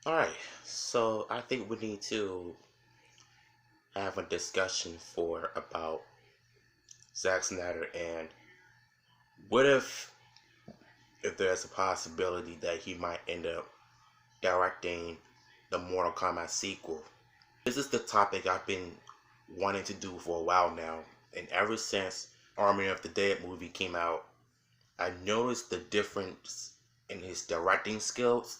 All right, so I think we need to have a discussion for about Zack Snyder and what if there's a possibility that he might end up directing the Mortal Kombat sequel. This is the topic I've been wanting to do for a while now, and ever since Army of the Dead movie came out, I noticed the difference in his directing skills.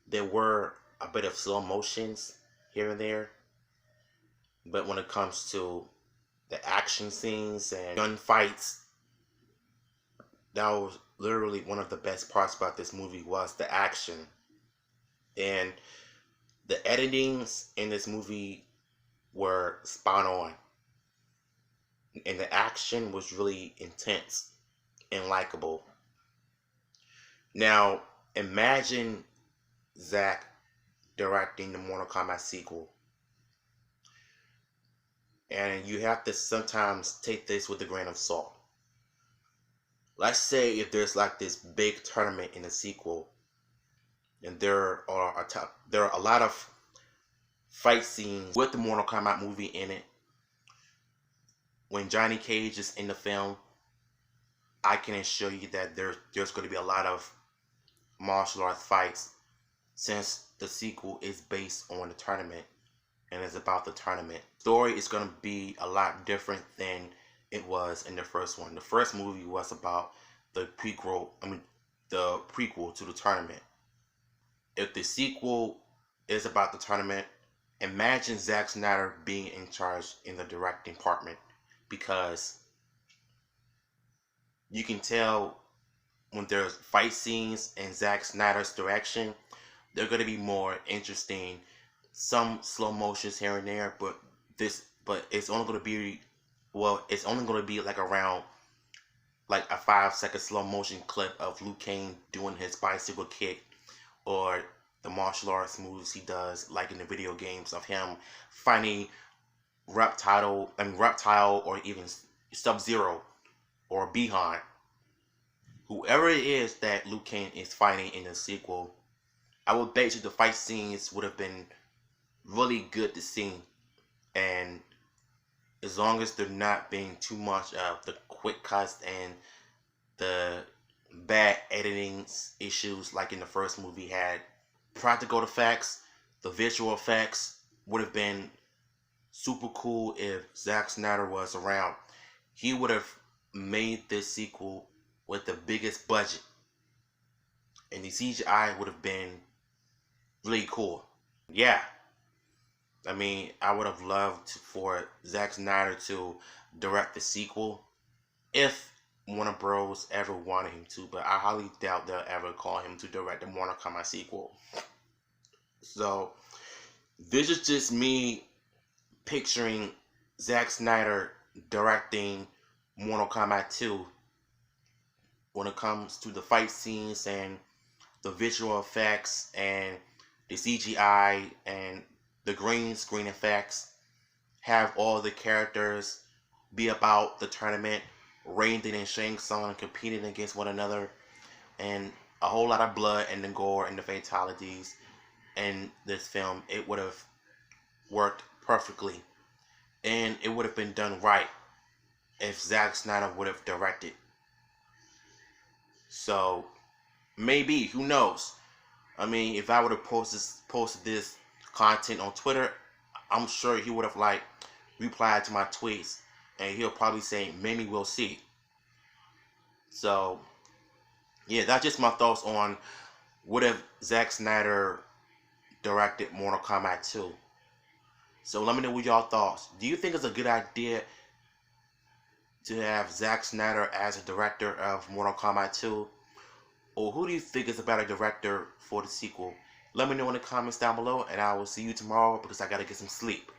There were a bit of slow motions here and there, but when it comes to the action scenes and gunfights, that was literally one of the best parts about this movie was the action. And the editings in this movie were spot on. And the action was really intense and likable. Now, imagine Zack directing the Mortal Kombat sequel. And you have to sometimes take this with a grain of salt. Let's say if there's like this big tournament in the sequel, and there are a lot of fight scenes with the Mortal Kombat movie in it. When Johnny Cage is in the film, I can assure you that there's going to be a lot of martial arts fights, since the sequel is based on the tournament and is about the tournament. Story is going to be a lot different than it was in the first one. The first movie was about the prequel to the tournament. If the sequel is about the tournament, imagine Zack Snyder being in charge in the directing department, because you can tell when there's fight scenes in Zack Snyder's direction, they're going to be more interesting. Some slow motions here and there, but it's only going to be, it's only going to be like around like a 5-second slow motion clip of Liu Kang doing his bicycle kick, or the martial arts moves he does, like in the video games of him fighting Reptile, or even Sub-Zero or Bihan. Whoever it is that Liu Kang is fighting in the sequel, I would bet you the fight scenes would have been really good to see. And as long as they're not being too much of the quick cuts and the bad editing issues like in the first movie had, practical effects, the visual effects would have been super cool if Zack Snyder was around. He would have made this sequel with the biggest budget, and the CGI would have been really cool. Yeah, I mean, I would have loved for Zack Snyder to direct the sequel if Warner Bros ever wanted him to, but I highly doubt they'll ever call him to direct the Mortal Kombat sequel. So this is just me picturing Zack Snyder directing Mortal Kombat 2 when it comes to the fight scenes and the visual effects and the CGI and the green screen effects. Have all the characters be about the tournament, Raiden and Shang Tsung competing against one another, and a whole lot of blood and the gore and the fatalities in this film. It would have worked perfectly, and it would have been done right if Zack Snyder would have directed. So maybe, who knows? I mean, if I would have posted this content on Twitter, I'm sure he would have replied to my tweets, and he'll probably say, maybe we'll see. So yeah, that's just my thoughts on what if Zack Snyder directed Mortal Kombat 2. So let me know what y'all thoughts. Do you think it's a good idea to have Zack Snyder as a director of Mortal Kombat 2? Or who do you think is a better director for the sequel? Let me know in the comments down below, and I will see you tomorrow because I gotta get some sleep.